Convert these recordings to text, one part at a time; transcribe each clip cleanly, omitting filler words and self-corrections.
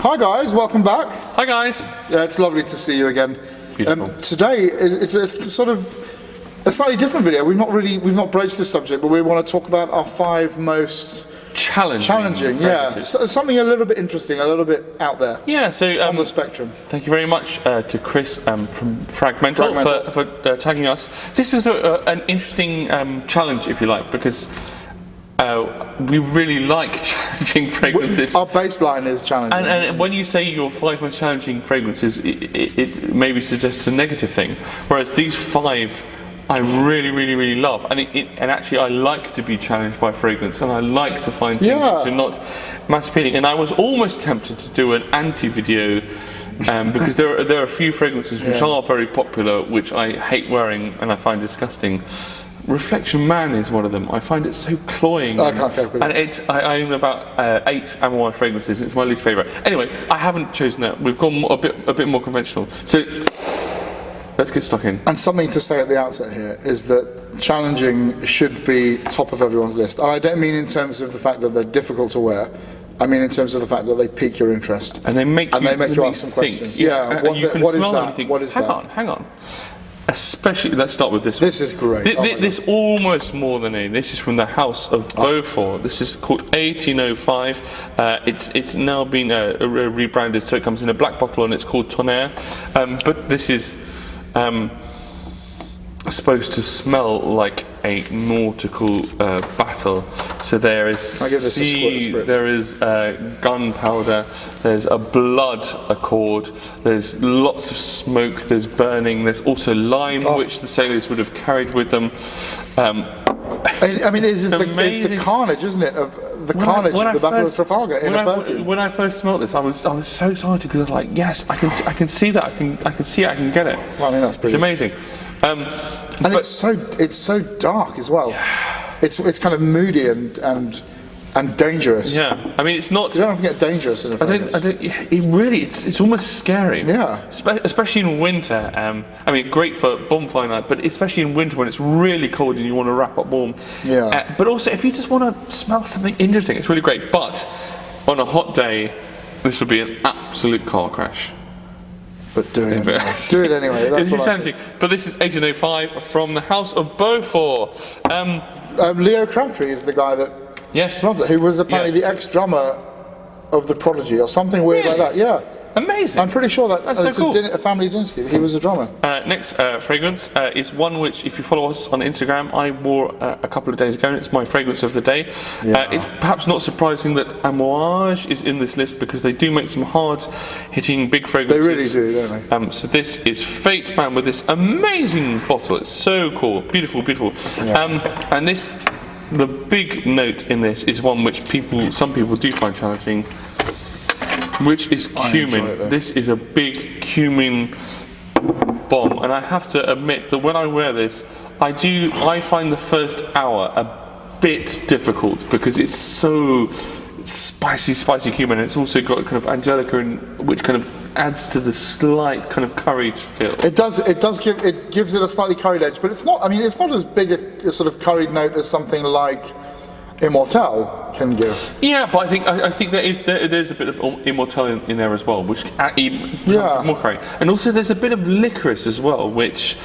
Hi guys, welcome back. Hi guys. Yeah, it's lovely to see you again. Beautiful. Today it's a sort of a slightly different video. We've not broached this subject, but we want to talk about our 5 most challenging. Yeah, something a little bit interesting, a little bit out there. Yeah, so on the spectrum. Thank you very much to Chris from Fragmental for tagging us. This was an interesting challenge, if you like, because we really like challenging fragrances. Our baseline is challenging. And when you say your 5 most challenging fragrances, it maybe suggests a negative thing. Whereas these 5 I really love, and actually I like to be challenged by fragrance, and I like to find things which are not mass appealing. And I was almost tempted to do an anti-video because there are a few fragrances which are very popular, which I hate wearing and I find disgusting. Reflection Man is one of them. I find it so cloying. I can't cope with it. I own about 8 AMOUAGE fragrances. It's my least favourite. Anyway, I haven't chosen that. We've gone a bit more conventional. So let's get stuck in. And something to say at the outset here is that challenging should be top of everyone's list. And I don't mean in terms of the fact that they're difficult to wear. I mean in terms of the fact that they pique your interest. And they make you ask some think. questions. Yeah. What is that? What is that? Hang on. Especially, let's start with this one. This is great. This almost more than a. This is from the house of Beaufort. This is called 1805. It's now been rebranded, so it comes in a black bottle and it's called Tonnerre. But this is supposed to smell like a nautical battle. So there is sea, there is gunpowder, there's a blood accord, there's lots of smoke, there's burning, there's also lime, which the sailors would have carried with them. I mean, it's the carnage, isn't it, of the carnage of the Battle of Trafalgar in a perfume. When I first smelled this, I was so excited because I was like, yes, I can see that, I can see it, I can get it. Well, I mean, that's pretty. It's amazing. And it's so dark as well. Yeah. It's kind of moody and dangerous. Yeah, I mean it's not. You don't have to get dangerous in a fragrance. It's almost scary. Yeah. Especially in winter. I mean, great for bonfire night, but especially in winter when it's really cold and you want to wrap up warm. Yeah. But also, if you just want to smell something interesting, it's really great. But on a hot day, this would be an absolute car crash. But do it anyway. Do it anyway. That's what I say. But this is 1805 from the House of Beaufort. Leo Crabtree is the guy that runs it, who was apparently the ex-drummer of the Prodigy or something weird like that. Yeah. Amazing. I'm pretty sure that's so cool. a family dynasty. He was a drummer. Next fragrance is one which, if you follow us on Instagram, I wore a couple of days ago, and it's my fragrance of the day. It's perhaps not surprising that AMOUAGE is in this list because they do make some hard-hitting big fragrances. They really do, don't they? So this is Fate Man with this amazing bottle. It's so cool, beautiful. Yeah. And the big note in this is one which some people do find challenging, which is cumin. This is a big cumin bomb, and I have to admit that when I wear this, I find the first hour a bit difficult because it's so spicy cumin, and it's also got kind of angelica, which kind of adds to the slight kind of curried feel. It gives it a slightly curried edge, but it's not. I mean, it's not as big a sort of curried note as something like Immortelle can give. Yeah, but I think there's a bit of Immortelle in there as well, which more curry. And also there's a bit of licorice as well, which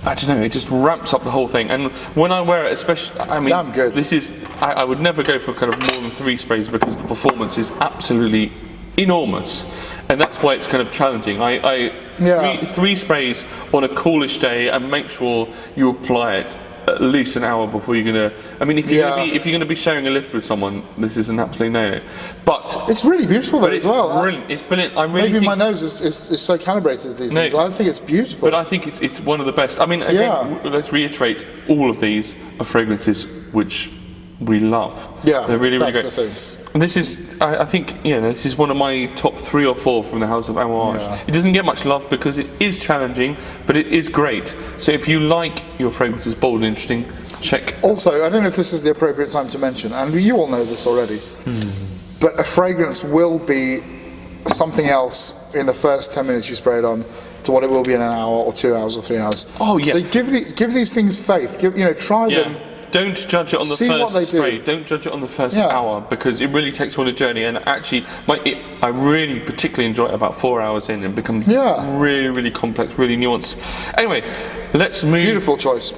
I don't know, it just ramps up the whole thing. And when I wear it, especially, damn good. This is I would never go for kind of more than 3 sprays because the performance is absolutely enormous, and that's why it's kind of challenging. Three sprays on a coolish day, and make sure you apply it at least an hour before you're gonna. I mean, if you're gonna be sharing a lift with someone, this is an absolute no. But it's really beautiful though as well. Brilliant. It's brilliant. Maybe my nose is so calibrated these days. I think it's beautiful. But I think it's one of the best. I mean, again, let's reiterate: all of these are fragrances which we love. Yeah, they're really great. That's the thing. And this is, I think, this is one of my top 3 or 4 from the House of AMOUAGE. Yeah. It doesn't get much love because it is challenging, but it is great. So if you like your fragrances bold and interesting, check. Also, I don't know if this is the appropriate time to mention, and you all know this already, but a fragrance will be something else in the first 10 minutes you spray it on to what it will be in an hour or 2 hours or 3 hours. Oh yeah. So give these things faith. Try them. don't judge it on the first spray. Don't judge it on the first hour, because it really takes you on a journey. And actually, I really particularly enjoy it about 4 hours in, and becomes really, really complex, really nuanced. Anyway, let's move. Beautiful choice.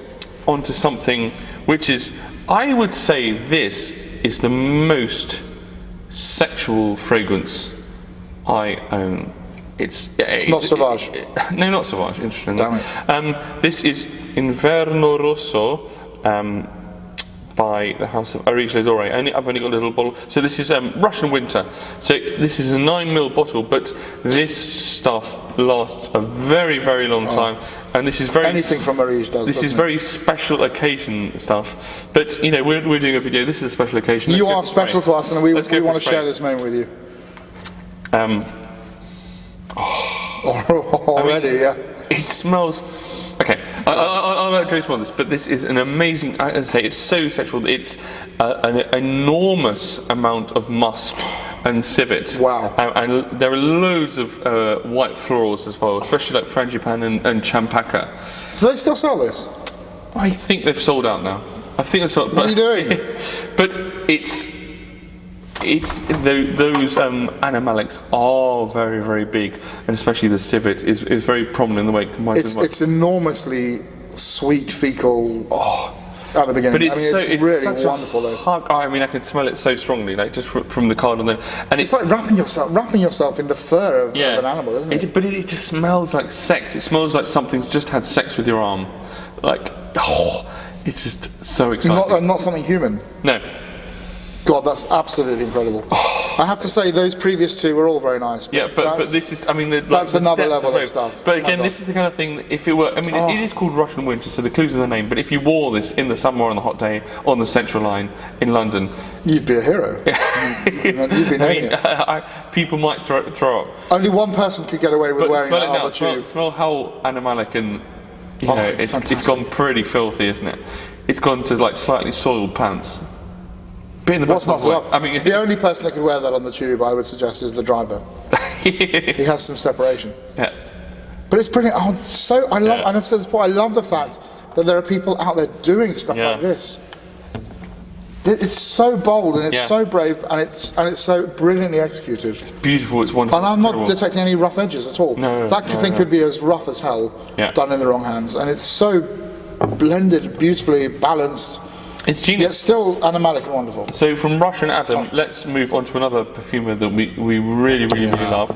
Onto something which is, I would say, this is the most sexual fragrance I own. It's not Sauvage. No, not Sauvage. Interesting. Damn it. This is Inverno Russo by the house of AREEJ DORE. I've only got a little bottle. So this is Russian winter. So this is a 9ml bottle, but this stuff lasts a very, very long time. And this is very anything from AREEJ does. This is very special occasion stuff. But you know, we're doing a video. This is a special occasion. You are special to us, and we want to share this moment with you. Already, yeah. It smells. Okay, I'll let Joe smell this, but this is an amazing. I say it's so sexual. It's an enormous amount of musk and civet. Wow. And there are loads of white florals as well, especially like frangipane and champaca. Do they still sell this? I think they've sold out now. I think they've sold. What are you doing? But those animalics are very, very big, and especially the civet is very prominent in the way it combines. It's enormously sweet fecal at the beginning. But it's, it's really wonderful though. I mean, I can smell it so strongly, like just from the card, and it's like wrapping yourself in the fur of an animal, isn't it? But it just smells like sex. It smells like something's just had sex with your arm. Like, it's just so exciting. Not something human. No. God, that's absolutely incredible. I have to say, those previous two were all very nice. But this is, I mean, that's another level of stuff. But again, this is the kind of thing, if it were, I mean, it is called Russian winter, so the clue's in the name, but if you wore this in the summer on a hot day on the Central Line in London, you'd be a hero. You'd be naming it. People might throw up. Only one person could get away with wearing that on the tube. Smell how animalic and, you know, it's gone pretty filthy, isn't it? It's gone to like slightly soiled pants. What's not to love? I mean, the only person that could wear that on the tube, I would suggest, is the driver. He has some separation. Yeah. But it's brilliant. I love, and I've said this before, I love the fact that there are people out there doing stuff like this. It's so bold and it's so brave and it's so brilliantly executed. It's beautiful. It's wonderful. And I'm not detecting any rough edges at all. That thing could be as rough as hell, done in the wrong hands, and it's so blended, beautifully balanced. It's genius. Yet still animalic and wonderful. So from Russian Adam, let's move on to another perfumer that we really, really, really love.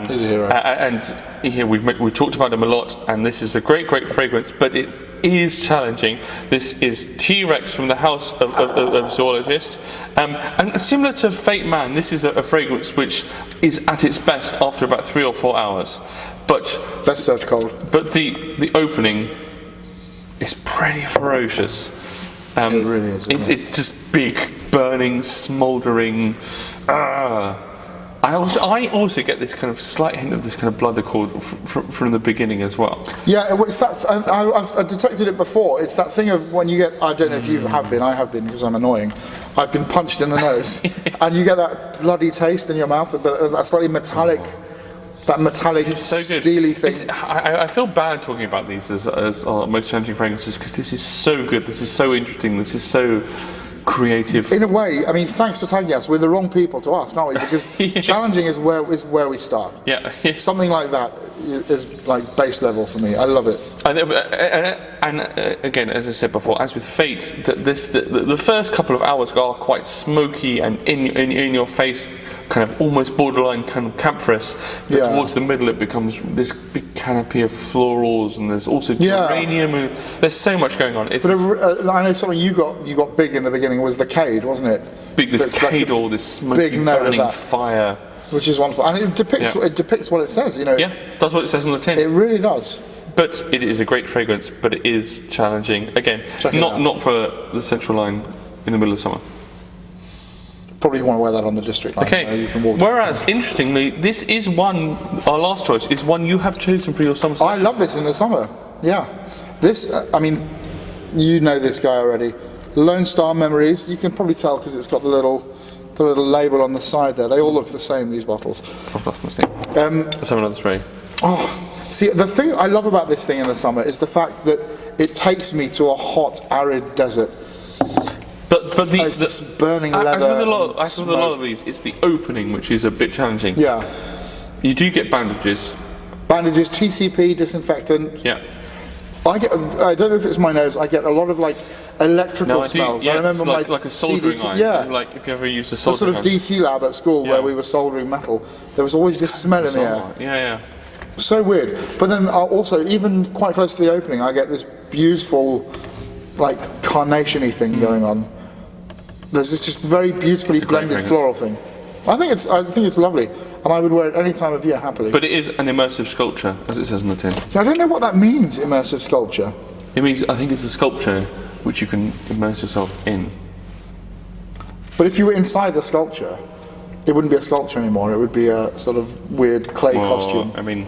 He's a hero. And here we talked about him a lot, and this is a great, great fragrance, but it is challenging. This is T-Rex from the house of Zoologist. And similar to Fate Man, this is a fragrance which is at its best after about 3 or 4 hours. But best served cold. But the opening is pretty ferocious. It really is. It's just big, burning, smouldering. I also get this kind of slight hint of this kind of blood accord from the beginning as well. Yeah, I've detected it before. It's that thing of when you get, I don't know if you have been, I have been because I'm annoying. I've been punched in the nose, and you get that bloody taste in your mouth, but that slightly metallic. That metallic, steely thing. I feel bad talking about these as our most challenging fragrances because this is so good, this is so interesting, this is so creative. In a way, I mean, thanks for tagging us. We're the wrong people to ask, aren't we? Because challenging is where we start. Yeah. Something like that is like base level for me. I love it. And again, as I said before, as with Fate, the first couple of hours are quite smoky and in your face, kind of almost borderline kind of camphorous, but towards the middle it becomes this big canopy of florals, and there's also geranium, and there's so much going on. But I know something you got big in the beginning was the cade, wasn't it? This cade, all this smoky burning fire, which is wonderful, and it depicts what it says. You know, that's what it says on the tin. It really does. But it is a great fragrance, but it is challenging. Again, not for the Central Line in the middle of summer. Probably want to wear that on the district line. Okay. Whereas, interestingly, this is one. Our last choice is one you have chosen for your summer. I love this in the summer. Yeah, this. I mean, you know this guy already. Lonestar Memories. You can probably tell because it's got the little label on the side there. They all look the same. These bottles. I've lost my thing. Let's have another spray. See, the thing I love about this thing in the summer is the fact that it takes me to a hot, arid desert. But it's this burning leather. As with a lot of these, it's the opening which is a bit challenging. Yeah. You do get bandages. Bandages, TCP, disinfectant. Yeah. I don't know if it's my nose, I get a lot of like electrical smells. Yeah, I remember like a soldering CDT, iron. yeah. Like if you ever used a The soldering sort of iron. DT lab at school where we were soldering metal, there was always this smell in the air. Yeah. So weird. But then also, even quite close to the opening, I get this beautiful, like, carnation-y thing going on. There's this just very beautifully blended floral thing. I think it's lovely, and I would wear it any time of year happily. But it is an immersive sculpture, as it says on the tin. Yeah, I don't know what that means, immersive sculpture. It means, I think it's a sculpture which you can immerse yourself in. But if you were inside the sculpture, it wouldn't be a sculpture anymore. It would be a sort of weird clay costume. I mean,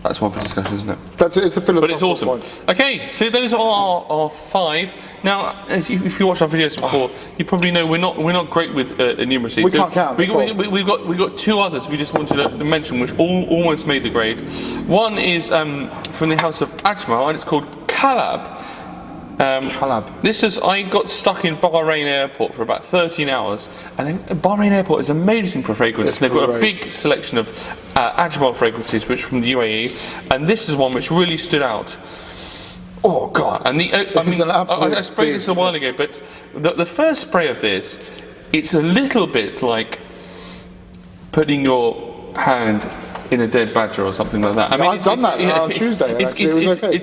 that's one for discussion, isn't it? It's a philosophical But it's awesome. point. Okay, so those are our 5. Now, if you watched our videos before, you probably know we're not great with numeracy. We can't count. We've got 2 others we just wanted to mention, which almost made the grade. One is from the house of AJMAL, and it's called Khallab. Khallab. I got stuck in Bahrain Airport for about 13 hours, and then Bahrain Airport is amazing for fragrance. They've got a big selection of AJMAL fragrances, which are from the UAE, and this is one which really stood out. Oh God! And I sprayed this a while ago, but the first spray of this, it's a little bit like putting your hand in a dead badger or something like that. I mean, I've done that on Tuesday, and actually it was okay.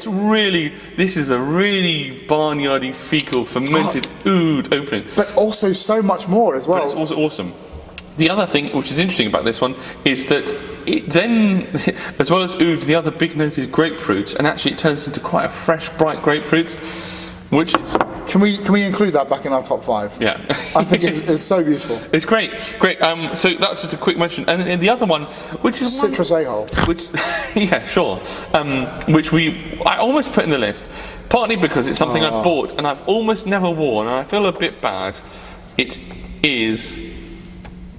This is a really barnyardy, fecal, fermented oud opening. But also so much more as well. But it's also awesome. The other thing which is interesting about this one is that it then, as well as oud, the other big note is grapefruit, and actually it turns into quite a fresh, bright grapefruit, which is... Can we include that back in our top 5? Yeah. I think it's so beautiful. It's great. So that's just a quick mention. And then the other one, which is Citrus A-hole. Which, yeah, sure. Which I almost put in the list, partly because it's something I bought and I've almost never worn, and I feel a bit bad. It is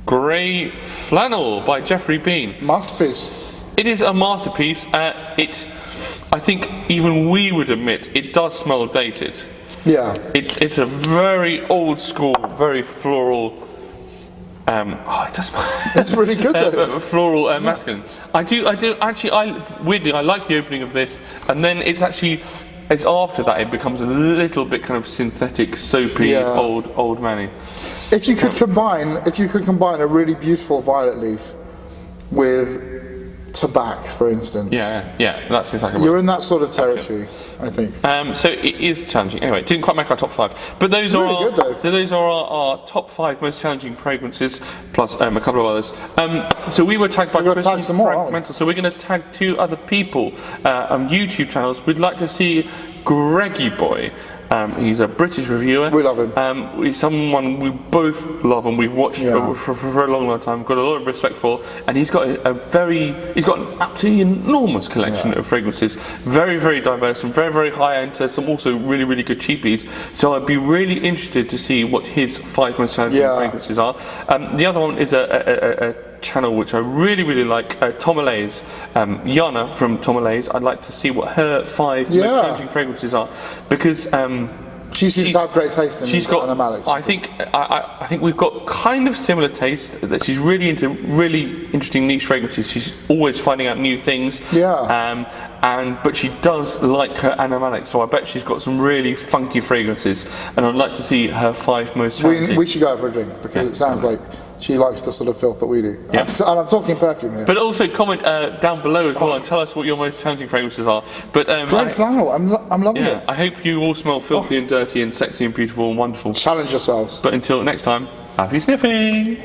Grey Flannel by BEENE. Masterpiece. It is a masterpiece. I think even we would admit it does smell dated. Yeah. It's a very old school, very floral. It does smell. It's really good though. Floral masculine. I do actually. Weirdly, I like the opening of this, and then it's after that it becomes a little bit kind of synthetic, soapy, old manny. If you could combine a really beautiful violet leaf with tobacco, for instance. Yeah, that's exactly. You're in that sort of territory, I think. So it is challenging. Anyway, it didn't quite make our top 5, but those are really good, though. So those are our top 5 most challenging fragrances, plus a couple of others. So we were tagged by tag some more, Fragmental. So we're going to tag 2 other people on YouTube channels. We'd like to see Greggy Boy. He's a British reviewer. We love him. He's someone we both love and we've watched for a very long time. Got a lot of respect for, and he's got an absolutely enormous collection of fragrances. Very, very diverse and very, very high end. To some also really, really good cheapies. So I'd be really interested to see what his 5 most challenging fragrances are. The other one is a channel which I really, really like, Tommelise, Yana from Tommelise. I'd like to see what her 5 most challenging fragrances are, because she seems to have great taste in she's got animalics. I think we've got kind of similar taste, that she's really into really interesting niche fragrances. She's always finding out new things. But she does like her animalics, so I bet she's got some really funky fragrances, and I'd like to see her 5 most challenging. We should go out for a drink, because it sounds like she likes the sort of filth that we do. And I'm talking perfume here. But also comment down below as well and tell us what your most challenging fragrances are. But Grey Flannel, I'm loving it. I hope you all smell filthy and dirty and sexy and beautiful and wonderful. Challenge yourselves. But until next time, happy sniffing!